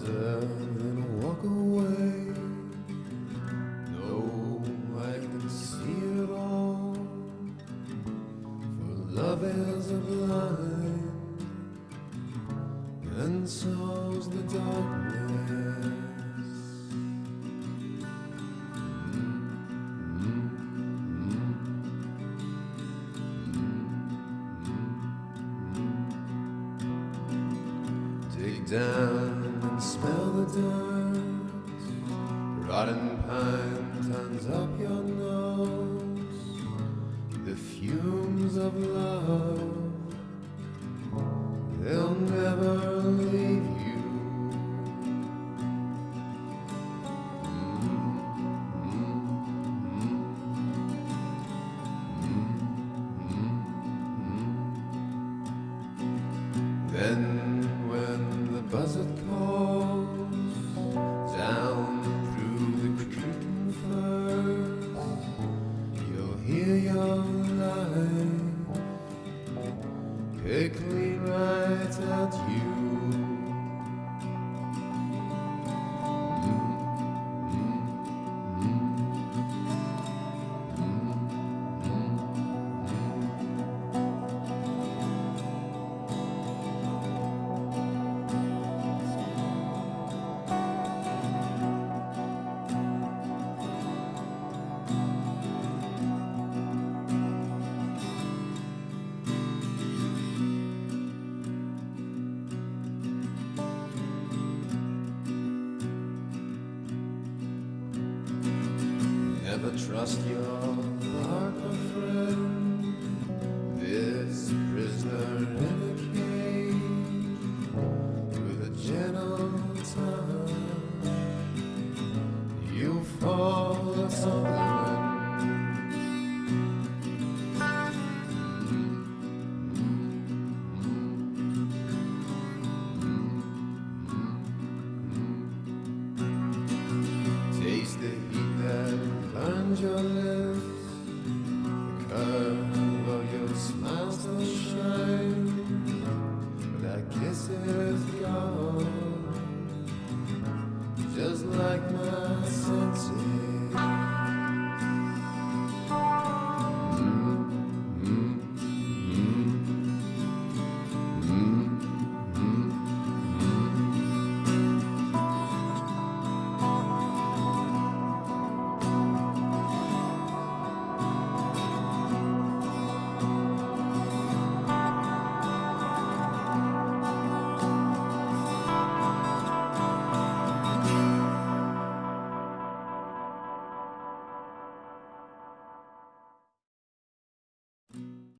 then walk away. No, I can see it all, for love is a blind, and so's the darkness. Dig down and smell the dirt. Rotten pine turns up your nose. The fumes of love, they'll never leave you. Then when the buzzard calls down through the creeping firs, you'll hear your life pick clean right at you. Never trust your heart, my friend. This prisoner in a cage, with a gentle touch, you'll fall a stumbling. Taste the heat that burns your lips.